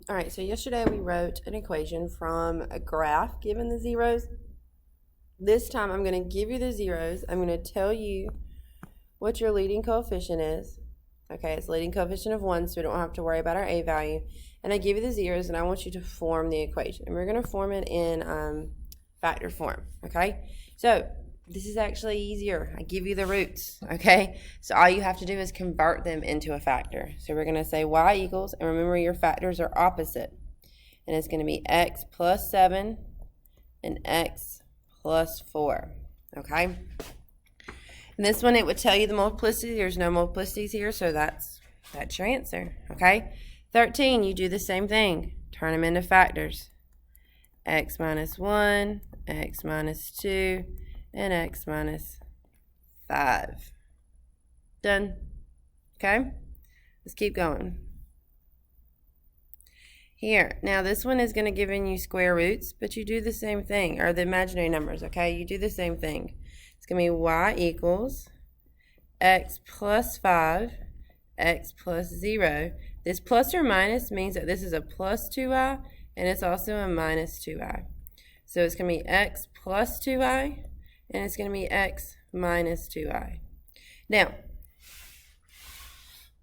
All right, so yesterday we wrote an equation from a graph given the zeros. This time I'm going to give you the zeros. I'm going to tell you what your leading coefficient is. Okay, it's leading coefficient of 1, so we don't have to worry about our a value. And I give you the zeros, and I want you to form the equation. And we're going to form it in factor form, okay? So this is actually easier. I give you the roots, okay? So all you have to do is convert them into a factor. So we're going to say y equals, and remember your factors are opposite. And it's going to be x plus 7 and x plus 4, okay? And this one, it would tell you the multiplicity. There's no multiplicities here, so that's your answer, okay? 13, you do the same thing. Turn them into factors. X minus 1, x minus 2, and x minus 5. Done. Okay? Let's keep going. Here, now this one is going to give you square roots, but you do the same thing, or the imaginary numbers, okay? You do the same thing. It's going to be y equals x plus 5, x plus 0. This plus or minus means that this is a plus 2i, and it's also a minus 2i. So it's going to be x plus 2i, and it's going to be x minus 2i. Now,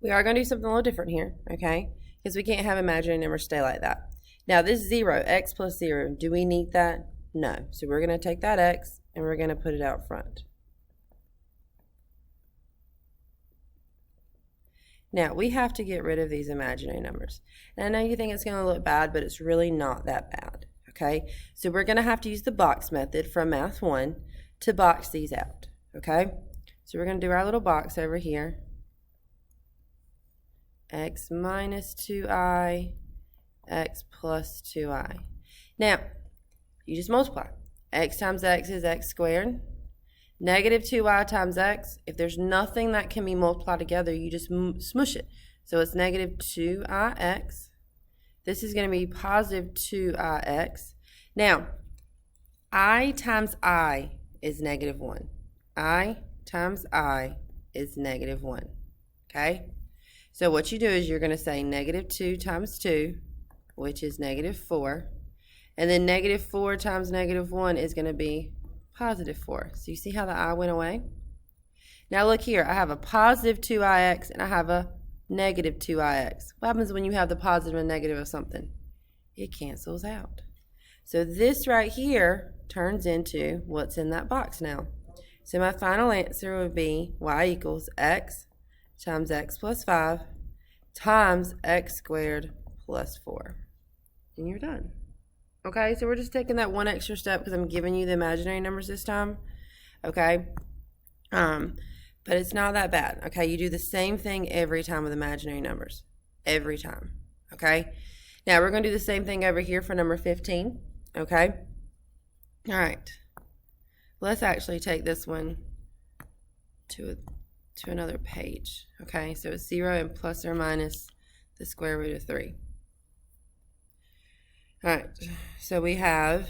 we are going to do something a little different here, okay? Because we can't have imaginary numbers stay like that. Now, this 0, x plus 0, do we need that? No. So we're going to take that x, and we're going to put it out front. Now, we have to get rid of these imaginary numbers. And I know you think it's going to look bad, but it's really not that bad, okay? So we're going to have to use the box method from Math 1 to box these out, okay? So we're going to do our little box over here. X minus 2i, x plus 2i. Now, you just multiply. X times x is x squared. Negative 2y times x, if there's nothing that can be multiplied together, you just smush it. So it's negative 2ix. This is going to be positive 2ix. Now, I times I is negative 1. I times I is negative 1. Okay? So what you do is you're going to say negative 2 times 2, which is negative 4. And then negative 4 times negative 1 is going to be positive 4. So you see how the I went away? Now look here. I have a positive 2ix and I have a negative 2ix. What happens when you have the positive and negative of something? It cancels out. So this right here turns into what's in that box now. So my final answer would be y equals x times x plus 5 times x squared plus 4. And you're done. Okay, so we're just taking that one extra step because I'm giving you the imaginary numbers this time. Okay, but it's not that bad. Okay, you do the same thing every time with imaginary numbers. Every time. Okay, now we're going to do the same thing over here for number 15. Okay, all right. Let's actually take this one to another page. Okay, so it's 0 and plus or minus the square root of 3. All right, so we have,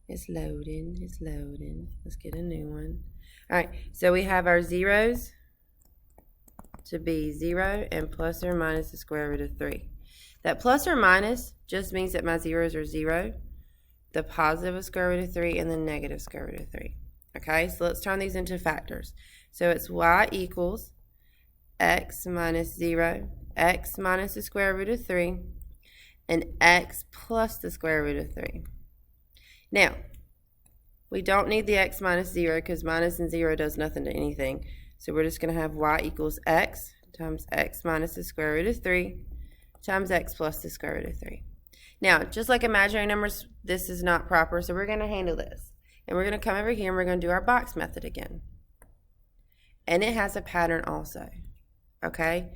it's loading. Let's get a new one. All right, so we have our zeros to be 0 and plus or minus the square root of 3. That plus or minus just means that my zeros are 0, the positive square root of 3, and the negative square root of 3. Okay, so let's turn these into factors. So it's y equals x minus 0, x minus the square root of 3, and x plus the square root of 3. Now, we don't need the x minus 0 because minus and 0 does nothing to anything. So we're just going to have y equals x times x minus the square root of 3 times x plus the square root of 3. Now, just like imaginary numbers, this is not proper, so we're going to handle this. And we're going to come over here and we're going to do our box method again. And it has a pattern also. Okay?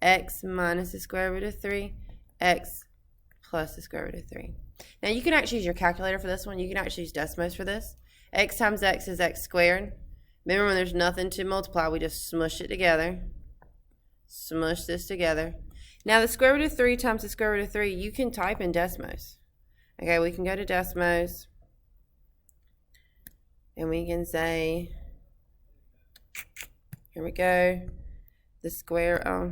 X minus the square root of 3, x plus the square root of 3. Now you can actually use your calculator for this one. You can actually use Desmos for this. X times x is x squared. Remember, when there's nothing to multiply, we just smush it together. Smush this together. Now the square root of 3 times the square root of 3, you can type in Desmos. Okay, we can go to Desmos. And we can say, here we go, the square,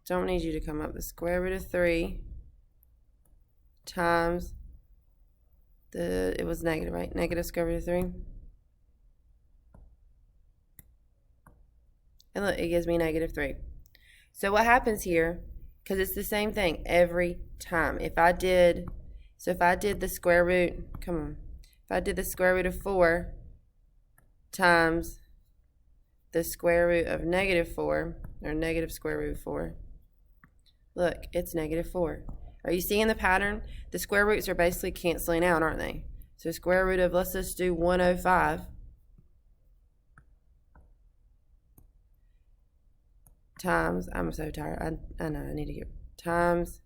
don't need you to come up. The square root of 3 times it was negative, right? Negative square root of 3. And look, it gives me negative 3. So what happens here, because it's the same thing every time. If I did the square root, if I did the square root of 4 times the square root of negative 4, or negative square root of 4, look, it's negative 4. Are you seeing the pattern? The square roots are basically canceling out, aren't they? So square root of, let's just do 105 times, I'm so tired, I know, I need to get, times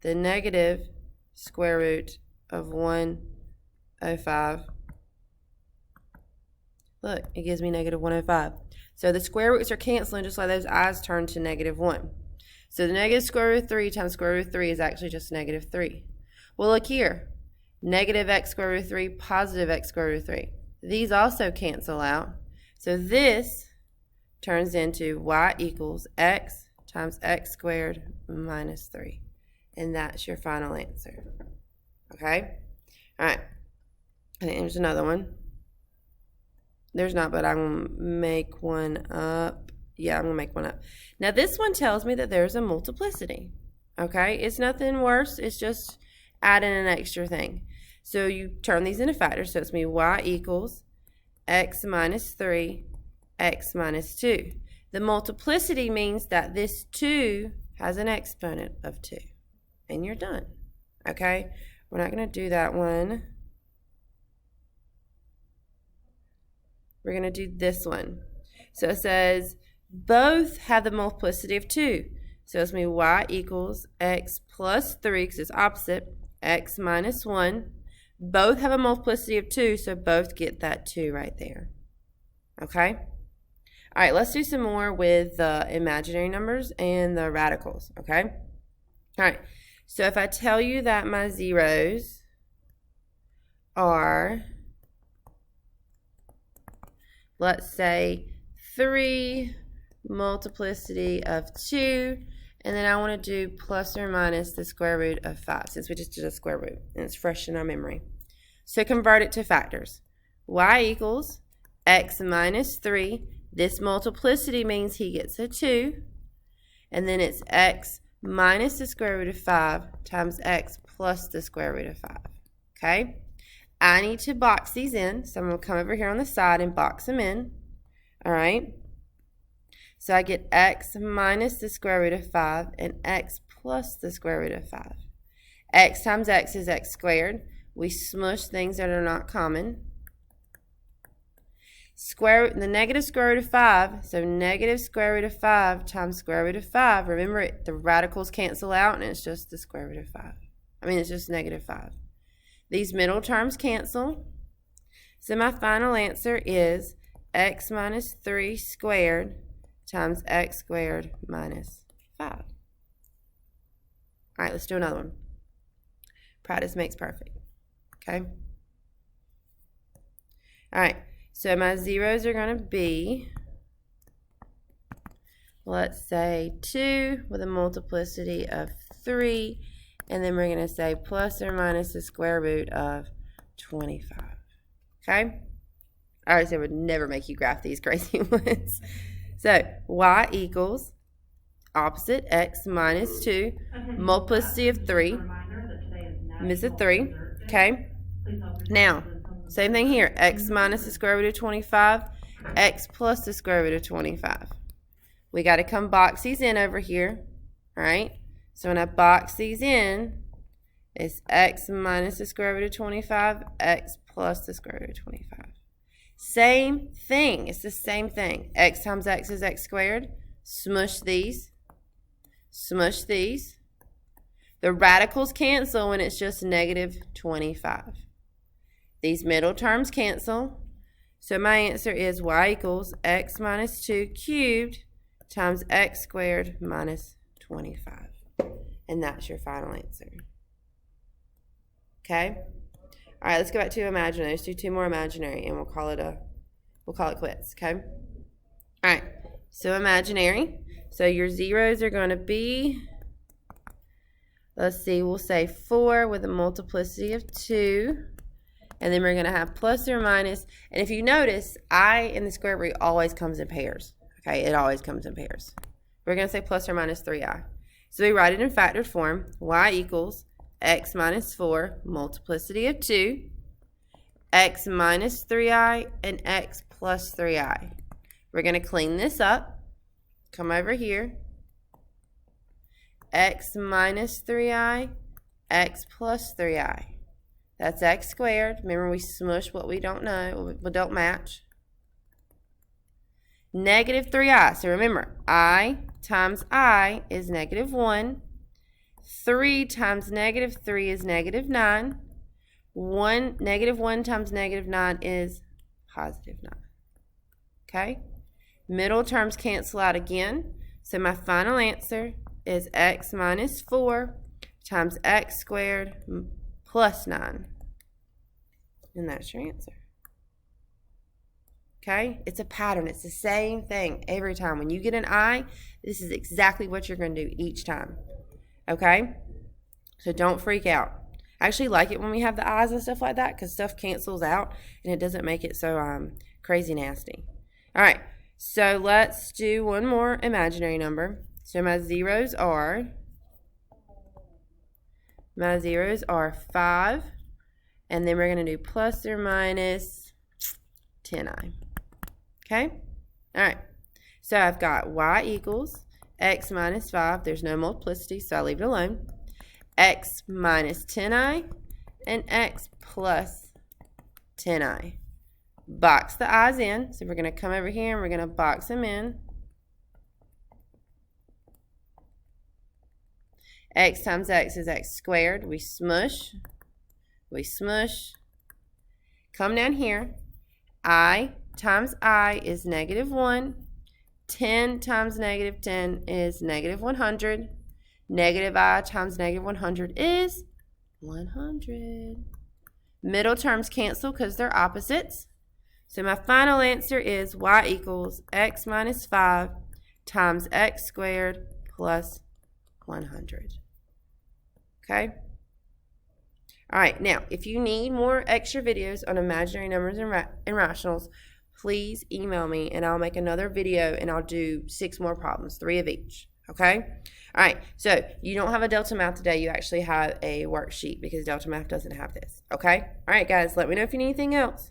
the negative square root of 105. Look, it gives me negative 105. So the square roots are canceling just like those i's turn to negative 1. So the negative square root of 3 times square root of 3 is actually just negative 3. Well, look here. Negative x square root of 3, positive x square root of 3. These also cancel out. So this turns into y equals x times x squared minus 3. And that's your final answer. Okay? All right. I think there's another one. There's not, but I'm going to make one up. Yeah, I'm going to make one up. Now, this one tells me that there's a multiplicity. Okay? It's nothing worse. It's just adding an extra thing. So you turn these into factors. So it's going to be y equals x minus 3, x minus 2. The multiplicity means that this 2 has an exponent of 2. And you're done. Okay? We're not going to do that one. We're going to do this one. So it says both have the multiplicity of 2. So it's going to be y equals x plus 3, because it's opposite, x minus 1. Both have a multiplicity of 2, so both get that 2 right there. Okay? All right, let's do some more with the imaginary numbers and the radicals. Okay? All right, so if I tell you that my zeros are, let's say, 3 multiplicity of 2, and then I want to do plus or minus the square root of 5, since we just did a square root, and it's fresh in our memory. So convert it to factors. Y equals x minus 3. This multiplicity means he gets a 2, and then it's x minus the square root of 5 times x plus the square root of 5. Okay? I need to box these in, so I'm going to come over here on the side and box them in. All right? So I get x minus the square root of 5 and x plus the square root of 5. X times x is x squared. We smush things that are not common. The negative square root of 5, so negative square root of 5 times square root of 5. Remember, the radicals cancel out, and it's just the square root of 5. It's just negative 5. These middle terms cancel. So my final answer is x minus 3 squared times x squared minus 5. All right, let's do another one. Practice makes perfect. Okay? All right, so my zeros are going to be, let's say, 2 with a multiplicity of 3. And then we're going to say plus or minus the square root of 25. Okay? I always said I would never make you graph these crazy ones. So, y equals opposite x minus 2, multiplicity of 3. Miss a 3. Okay? Now, same thing here. X minus the square root of 25, x plus the square root of 25. We got to come box these in over here. All right? So when I box these in, it's x minus the square root of 25, x plus the square root of 25. Same thing. It's the same thing. X times x is x squared. Smush these. Smush these. The radicals cancel when it's just negative 25. These middle terms cancel. So my answer is y equals x minus 2 cubed times x squared minus 25. And that's your final answer. Okay? All right, let's go back to imaginary. Let's do 2 more imaginary, and we'll call it quits. Okay? All right. So imaginary. So your zeros are going to be, let's see, we'll say 4 with a multiplicity of 2. And then we're going to have plus or minus. And if you notice, I in the square root always comes in pairs. Okay, it always comes in pairs. We're going to say plus or minus 3i. So we write it in factored form. Y equals x minus 4, multiplicity of 2, x minus 3i, and x plus 3i. We're going to clean this up. Come over here. X minus 3i, x plus 3i. That's x squared. Remember, we smush what we don't know, what don't match. Negative 3i. So remember, I times I is negative 1. 3 times negative 3 is negative 9. Negative 1 times negative 9 is positive 9. Okay? Middle terms cancel out again. So my final answer is x minus 4 times x squared plus 9. And that's your answer. Okay? It's a pattern. It's the same thing every time. When you get an I, this is exactly what you're going to do each time. Okay? So don't freak out. I actually like it when we have the I's and stuff like that because stuff cancels out and it doesn't make it so crazy nasty. All right. So let's do one more imaginary number. So my zeros are 5. And then we're going to do plus or minus 10i. Okay? All right. So I've got y equals x minus 5. There's no multiplicity, so I leave it alone. X minus 10i and x plus 10i. Box the i's in. So we're going to come over here and we're going to box them in. X times x is x squared. We smush. We smush. Come down here. I times I is negative 1. 10 times negative 10 is negative 100. Negative I times negative 100 is 100. Middle terms cancel because they're opposites. So my final answer is y equals x minus 5 times x squared plus 100. Okay? All right, now, if you need more extra videos on imaginary numbers and rationals, please email me and I'll make another video and I'll do 6 more problems, 3 of each, okay? All right, so you don't have a Delta Math today. You actually have a worksheet because Delta Math doesn't have this, okay? All right, guys, let me know if you need anything else.